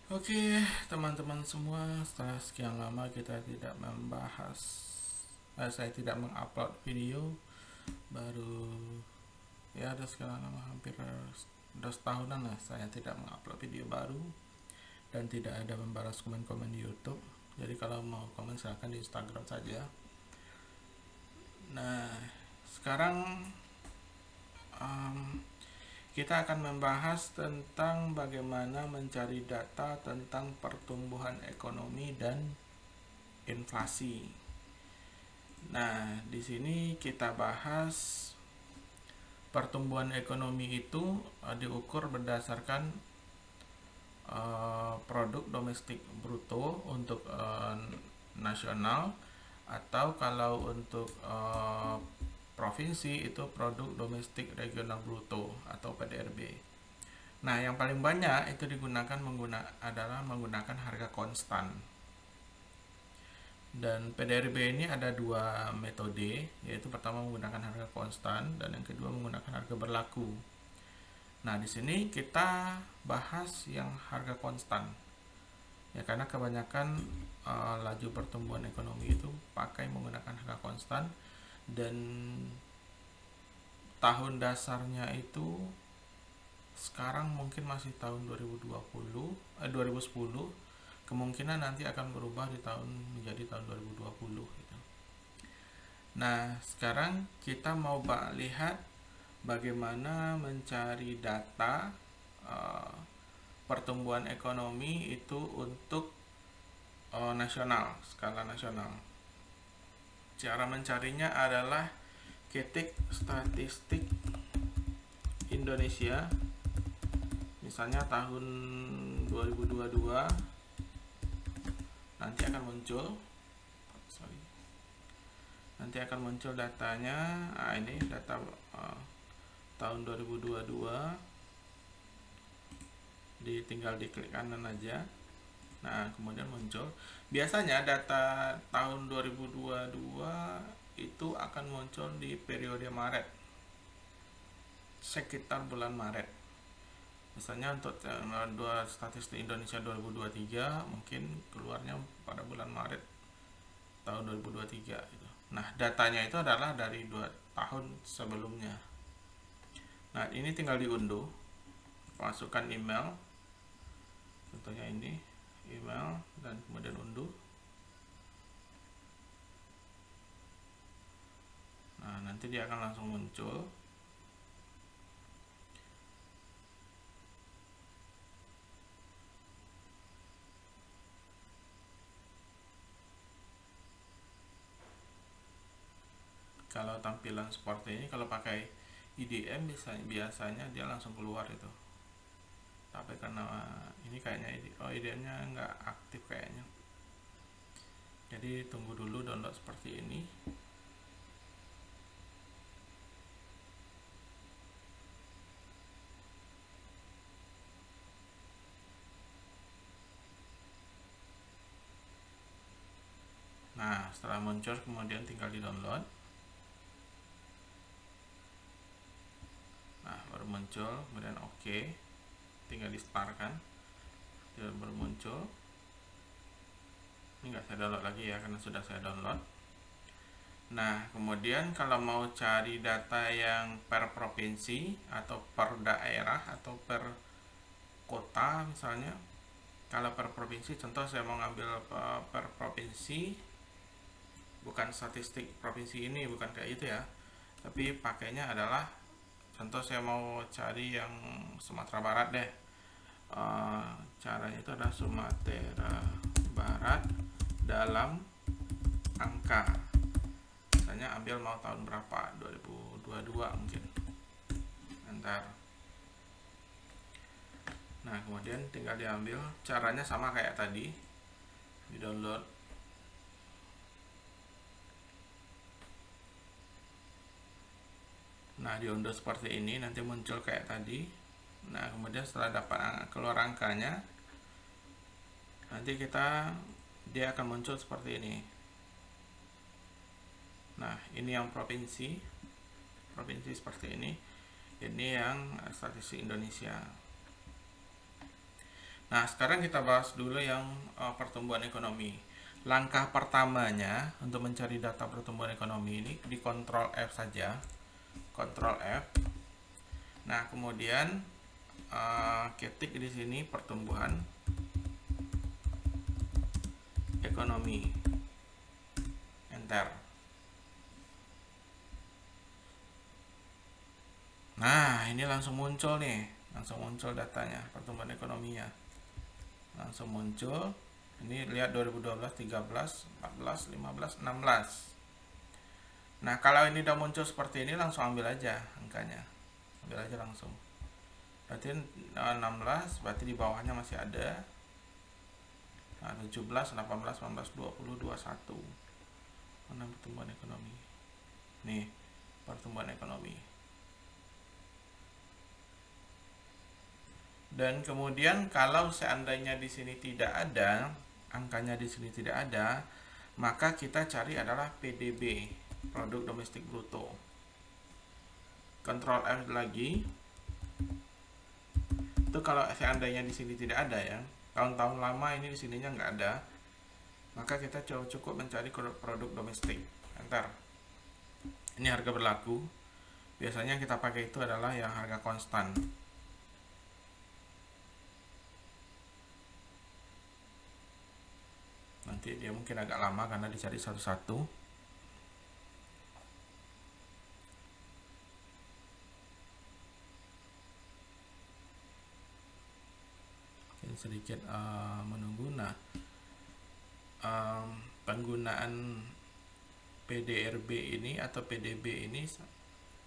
Oke, teman-teman semua, setelah sekian lama kita tidak membahas, saya tidak mengupload video, baru ya ada sekian lama hampir udah setahunan lah saya tidak mengupload video baru dan tidak ada membalas komen-komen di YouTube. Jadi kalau mau komen silahkan di Instagram saja. Nah, sekarang kita akan membahas tentang bagaimana mencari data tentang pertumbuhan ekonomi dan inflasi. Nah, di sini kita bahas pertumbuhan ekonomi itu diukur berdasarkan produk domestik bruto untuk nasional, atau kalau untuk provinsi itu produk domestik regional bruto atau PDRB. Nah, yang paling banyak itu adalah menggunakan harga konstan. Dan PDRB ini ada dua metode, yaitu pertama menggunakan harga konstan dan yang kedua menggunakan harga berlaku. Nah, di sini kita bahas yang harga konstan. Ya, karena kebanyakan laju pertumbuhan ekonomi itu pakai menggunakan harga konstan, dan tahun dasarnya itu sekarang mungkin masih tahun 2010, kemungkinan nanti akan berubah menjadi tahun 2020 gitu. Nah, sekarang kita mau lihat bagaimana mencari data pertumbuhan ekonomi itu untuk nasional, skala nasional. Cara mencarinya adalah ketik statistik Indonesia, misalnya tahun 2022, nanti akan muncul datanya. Ini data tahun 2022, tinggal diklik kanan aja. Nah, kemudian muncul. Biasanya data tahun 2022 itu akan muncul di periode Maret, sekitar bulan Maret. Misalnya untuk statistik Indonesia 2023 mungkin keluarnya pada bulan Maret tahun 2023 gitu. Nah, datanya itu adalah dari 2 tahun sebelumnya. Nah, ini tinggal diunduh, masukkan email, contohnya ini email, dan kemudian unduh. Nah, nanti dia akan langsung muncul. Kalau tampilan seperti ini, kalau pakai IDM biasanya dia langsung keluar itu. Tapi karena ini kayaknya IDM-nya nggak aktif kayaknya. Jadi tunggu dulu download seperti ini. Nah, setelah muncul kemudian tinggal di download. Nah, baru muncul, kemudian oke, tinggal di start kan, dia baru muncul. Ini nggak saya download lagi ya, karena sudah saya download. Nah, kemudian kalau mau cari data yang per provinsi atau per daerah atau per kota misalnya, kalau per provinsi, contoh saya mau ngambil per provinsi, bukan statistik provinsi ini, bukan kayak itu ya, tapi pakainya adalah, contoh saya mau cari yang Sumatera Barat deh. Caranya itu adalah Sumatera Barat dalam angka. Misalnya ambil mau tahun berapa, 2022 mungkin. Ntar. Nah, kemudian tinggal diambil. Caranya sama kayak tadi, di download. Nah, diunduh seperti ini, nanti muncul kayak tadi. Nah, kemudian setelah dapat keluar angkanya, nanti dia akan muncul seperti ini. Nah, ini yang provinsi seperti ini yang statistik Indonesia. Nah, sekarang kita bahas dulu yang pertumbuhan ekonomi. Langkah pertamanya untuk mencari data pertumbuhan ekonomi ini di Ctrl F saja. Ctrl F. Nah, kemudian ketik di sini pertumbuhan ekonomi. Enter. Nah, ini langsung muncul nih. Langsung muncul datanya, pertumbuhan ekonominya. Langsung muncul. Ini lihat 2012, 13, 14, 15, 16. Nah, kalau ini udah muncul seperti ini, langsung ambil aja angkanya. Ambil aja langsung. Berarti 16, berarti di bawahnya masih ada. Nah, 17, 18, 19, 20, 21. Mana pertumbuhan ekonomi? Nih, pertumbuhan ekonomi. Dan kemudian kalau seandainya di sini tidak ada, angkanya di sini tidak ada, maka kita cari adalah PDB, produk domestik bruto. Ctrl F lagi. Itu kalau seandainya di sini tidak ada ya. Tahun-tahun lama ini di sininya nggak ada. Maka kita cukup mencari produk domestik. Enter. Ini harga berlaku. Biasanya kita pakai itu adalah yang harga konstan. Nanti dia mungkin agak lama karena dicari satu-satu. Jadi sedikit menunggu. Nah, penggunaan PDRB ini atau PDB ini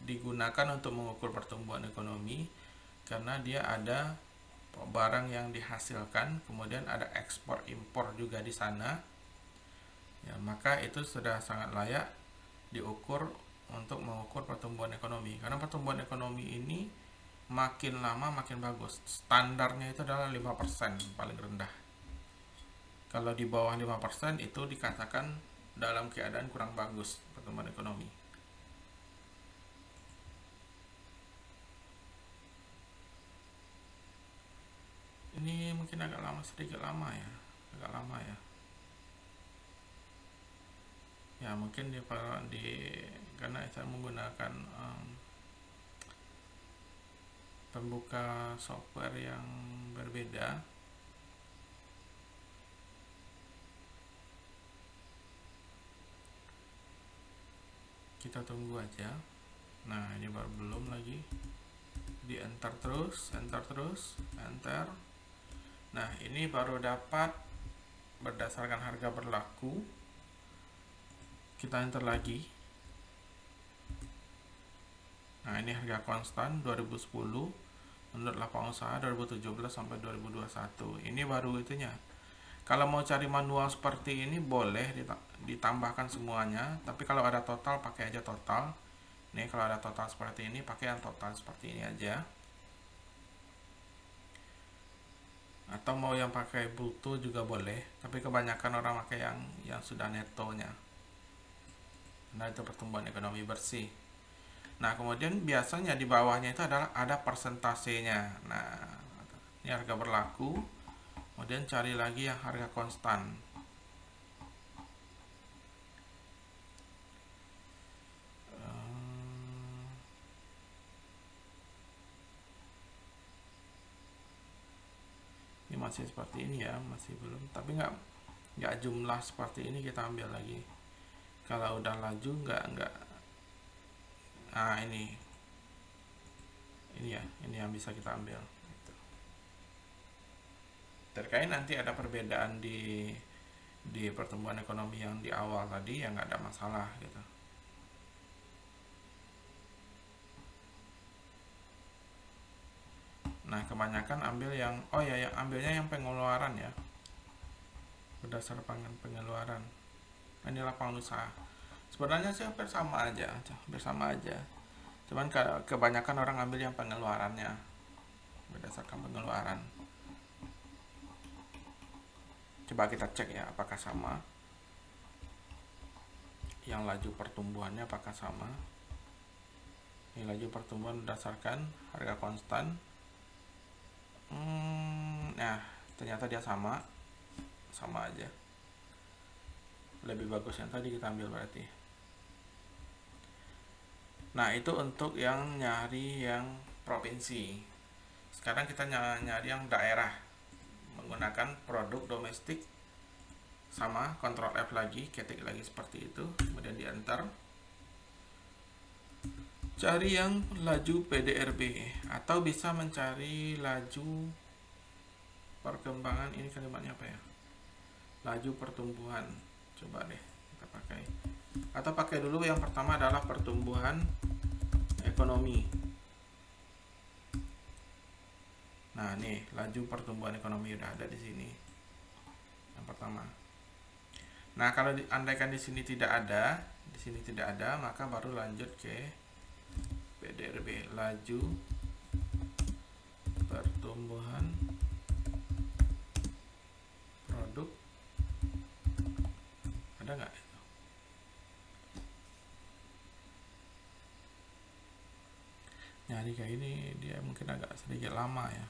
digunakan untuk mengukur pertumbuhan ekonomi karena dia ada barang yang dihasilkan, kemudian ada ekspor impor juga di sana ya, maka itu sudah sangat layak diukur untuk mengukur pertumbuhan ekonomi, karena pertumbuhan ekonomi ini makin lama makin bagus. Standarnya itu adalah 5% paling rendah. Kalau di bawah 5% itu dikatakan dalam keadaan kurang bagus pertumbuhan ekonomi. Ini mungkin agak lama, sedikit lama ya, agak lama ya. Ya mungkin karena saya menggunakan pembuka software yang berbeda. Kita tunggu aja. Nah, ini baru belum lagi. Di enter terus, enter terus, enter. Nah, ini baru dapat berdasarkan harga berlaku. Kita enter lagi. Nah, ini harga konstan 2010 menurut lapangan usaha 2017 sampai 2021. Ini baru itunya. Kalau mau cari manual seperti ini boleh ditambahkan semuanya, tapi kalau ada total pakai aja total. Nih, kalau ada total seperti ini pakai yang total seperti ini aja. Atau mau yang pakai bruto juga boleh, tapi kebanyakan orang pakai yang sudah netonya. Nah, itu pertumbuhan ekonomi bersih. Nah, kemudian biasanya di bawahnya itu adalah ada persentasenya. Nah, ini harga berlaku. Kemudian cari lagi yang harga konstan. Ini masih seperti ini ya, masih belum. Tapi nggak jumlah seperti ini kita ambil lagi. Kalau udah laju nggak. Nah, ini ya, ini yang bisa kita ambil. Terkait nanti ada perbedaan di pertumbuhan ekonomi yang di awal tadi yang nggak ada masalah gitu. Nah, kebanyakan ambil yang ambilnya yang pengeluaran ya, berdasarkan pengeluaran. Nah, ini lapangan usaha. Sebenarnya sih hampir sama aja. Cuman kebanyakan orang ambil yang pengeluarannya, berdasarkan pengeluaran. Coba kita cek ya apakah sama. Yang laju pertumbuhannya apakah sama. Ini laju pertumbuhan berdasarkan harga konstan. Nah, ternyata dia sama aja. Lebih bagus yang tadi kita ambil berarti. Nah, itu untuk yang nyari yang provinsi. Sekarang kita nyari yang daerah menggunakan produk domestik, sama, Ctrl F lagi, ketik lagi seperti itu, kemudian di enter. Cari yang laju PDRB, atau bisa mencari laju perkembangan, ini kalimatnya apa ya? Laju pertumbuhan. Coba deh kita pakai. Atau pakai dulu yang pertama adalah pertumbuhan ekonomi. Nah, nih laju pertumbuhan ekonomi udah ada di sini. Yang pertama. Nah, kalau andaikan di sini tidak ada, maka baru lanjut ke PDRB, laju pertumbuhan produk. Ada nggak? Nyari kayak ini dia mungkin agak sedikit lama ya.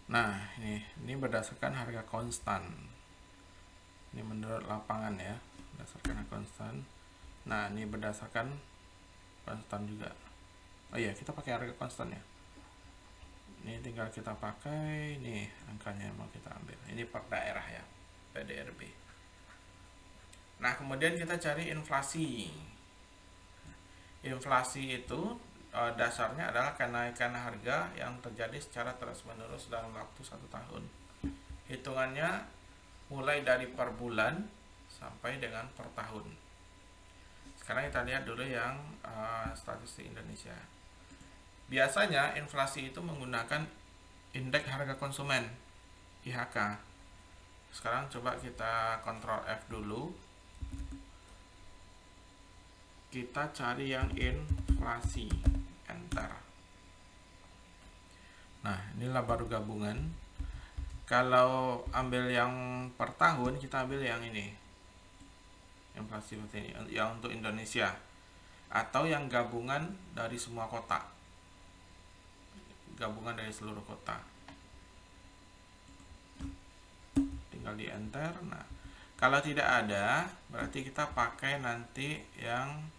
Nah, ini berdasarkan harga konstan. Ini menurut lapangan ya, berdasarkan harga konstan. Nah, ini berdasarkan konstan juga. Oh iya, kita pakai harga konstan ya. Ini tinggal kita pakai, nih angkanya mau kita ambil. Ini per daerah ya, PDRB. Nah, kemudian kita cari inflasi. Inflasi itu dasarnya adalah kenaikan harga yang terjadi secara terus-menerus dalam waktu 1 tahun. Hitungannya mulai dari per bulan sampai dengan per tahun. Sekarang kita lihat dulu yang statistik Indonesia. Biasanya inflasi itu menggunakan indeks harga konsumen, IHK. Sekarang coba kita Ctrl F dulu. Kita cari yang inflasi, enter. Nah, inilah baru gabungan. Kalau ambil yang per tahun, kita ambil yang ini, inflasi seperti ini, yang untuk Indonesia, atau yang gabungan dari semua kota, gabungan dari seluruh kota. Tinggal di enter. Nah, kalau tidak ada, berarti kita pakai nanti yang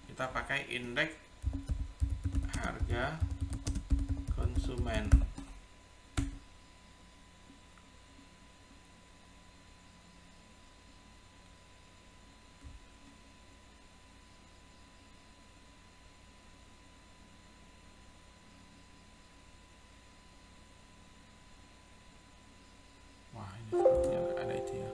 kita pakai indeks harga konsumen. Wah, ini sepertinya ada itu ya.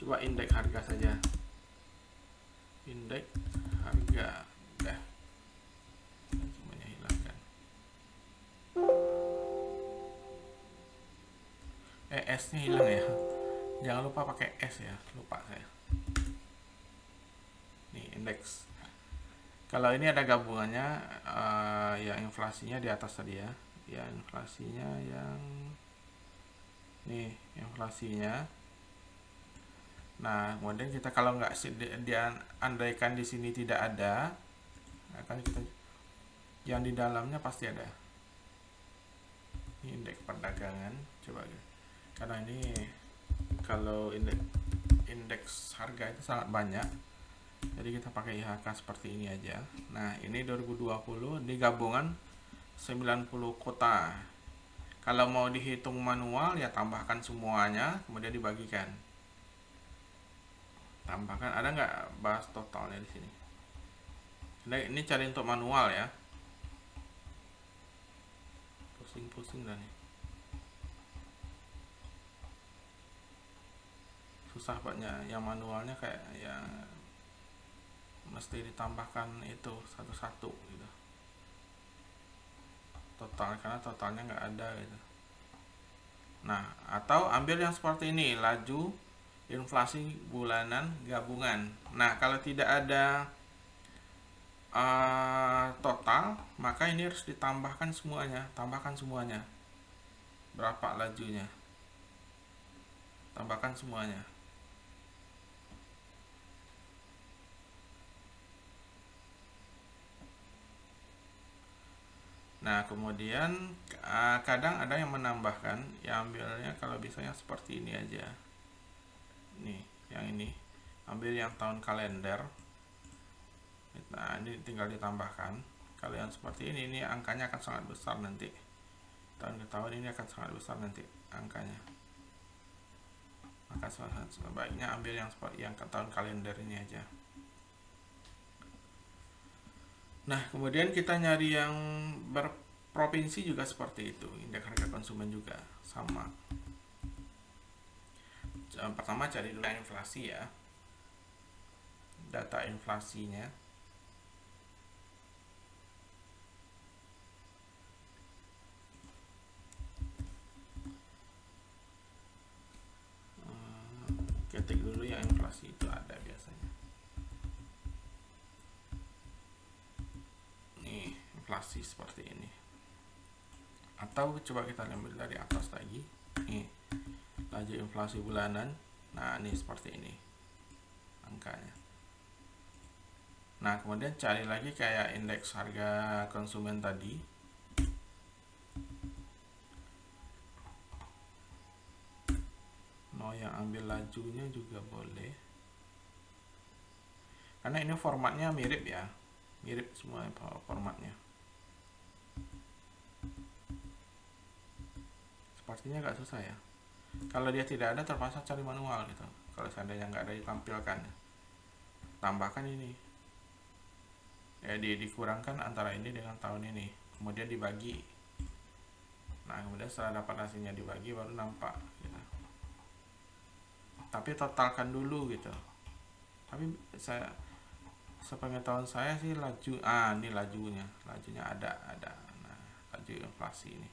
Coba indeks harga saja. Indeks harga. Dah. Semuanya hilangkan. S-nya hilang ya. Jangan lupa pakai S ya. Lupa saya. Nih, indeks. Kalau ini ada gabungannya, ya inflasinya di atas tadi ya. Ya, inflasinya yang nih, inflasinya. Nah, kemudian kita kalau nggak andaikan di sini tidak ada, akan kita yang di dalamnya pasti ada. Ini indeks perdagangan, coba ya. Karena ini kalau indeks harga itu sangat banyak, jadi kita pakai IHK seperti ini aja. Nah, ini 2020, ini gabungan 90 kota. Kalau mau dihitung manual ya tambahkan semuanya, kemudian dibagikan. Tambahkan, ada nggak bahas totalnya di sini? Ini cari untuk manual ya. Pusing-pusing dah nih. Susah banyak yang manualnya, kayak ya mesti ditambahkan itu satu-satu gitu. Total, karena totalnya nggak ada gitu. Nah, atau ambil yang seperti ini, laju inflasi bulanan gabungan. Nah, kalau tidak ada maka ini harus ditambahkan semuanya, tambahkan semuanya. Berapa lajunya? Tambahkan semuanya. Nah, kemudian kadang ada yang menambahkan, ya ambilnya kalau biasanya seperti ini aja. Nih, yang ini. Ambil yang tahun kalender. Nah, ini tinggal ditambahkan. Kalau yang seperti ini angkanya akan sangat besar nanti. Tahun ke tahun ini akan sangat besar nanti angkanya. Maka sebaiknya ambil yang seperti yang ke tahun kalender ini aja. Nah, kemudian kita nyari yang berprovinsi juga seperti itu. Indeks harga konsumen juga sama. Pertama cari dulu inflasi ya. Data inflasinya. Ketik dulu yang inflasi itu ada biasanya. Nih, inflasi seperti ini. Atau coba kita ambil dari atas lagi. Nih, laju inflasi bulanan. Nah, ini seperti ini angkanya. Nah, kemudian cari lagi kayak indeks harga konsumen tadi. Mau yang ambil lajunya juga boleh. Karena ini formatnya mirip ya. Mirip semua formatnya. Sepertinya agak susah ya. Kalau dia tidak ada terpaksa cari manual gitu. Kalau seandainya nggak ada ditampilkan, tambahkan ini. Ya, dikurangkan antara ini dengan tahun ini. Kemudian dibagi. Nah, kemudian setelah dapat hasilnya dibagi baru nampak gitu. Tapi totalkan dulu gitu. Tapi saya sepengetahuan saya sih laju, ini lajunya ada. Nah, laju inflasi ini.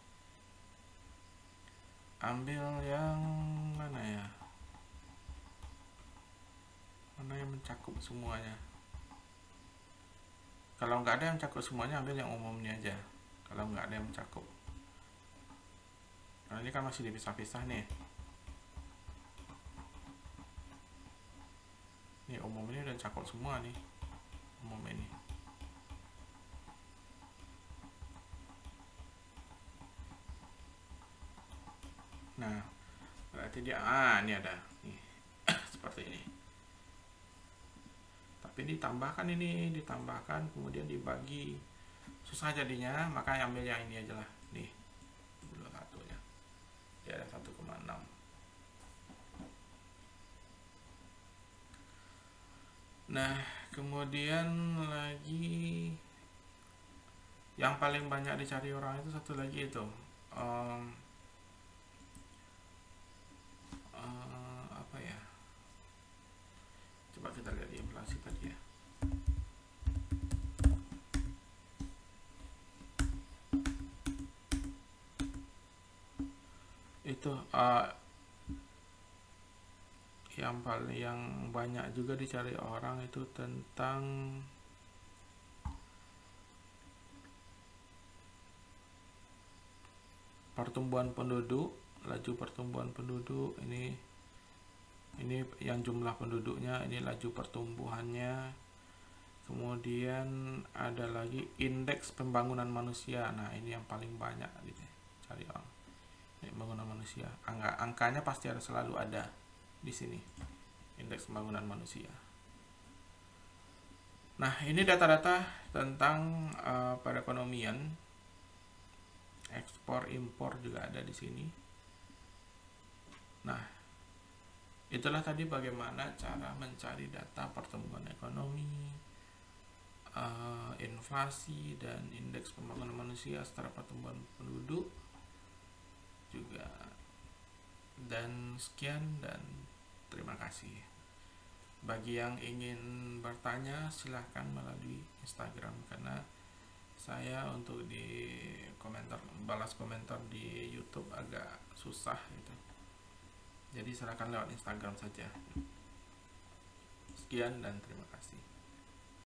Ambil yang mana ya? Mana yang mencakup semuanya? Kalau nggak ada yang mencakup semuanya, ambil yang umumnya aja. Kalau nggak ada yang mencakup. Nah, ini kan masih dipisah-pisah nih. Ini umum ini udah cakup semua nih. Umum ini. Nah, berarti dia ini ada nih. Seperti ini. Tapi ditambahkan kemudian dibagi. Susah jadinya, maka ambil yang ini aja lah. Nih. Dulu satunya. Dia ada 1,6. Nah, kemudian lagi yang paling banyak dicari orang itu satu lagi itu apa ya? Coba kita lihat di inflasi tadi ya. Itu yang banyak juga dicari orang itu tentang pertumbuhan penduduk, laju pertumbuhan penduduk. Ini yang jumlah penduduknya, ini laju pertumbuhannya. Kemudian ada lagi indeks pembangunan manusia. Nah, ini yang paling banyak dicari orang. Pembangunan manusia. Angkanya pasti selalu ada di sini. Indeks pembangunan manusia. Nah, ini data-data tentang perekonomian. Ekspor impor juga ada di sini. Nah, itulah tadi bagaimana cara mencari data pertumbuhan ekonomi, inflasi, dan indeks pembangunan manusia secara pertumbuhan penduduk juga. Dan sekian dan terima kasih. Bagi yang ingin bertanya silahkan melalui Instagram, karena saya untuk di balas komentar di YouTube agak susah gitu. Jadi silakan lewat Instagram saja. Sekian dan terima kasih.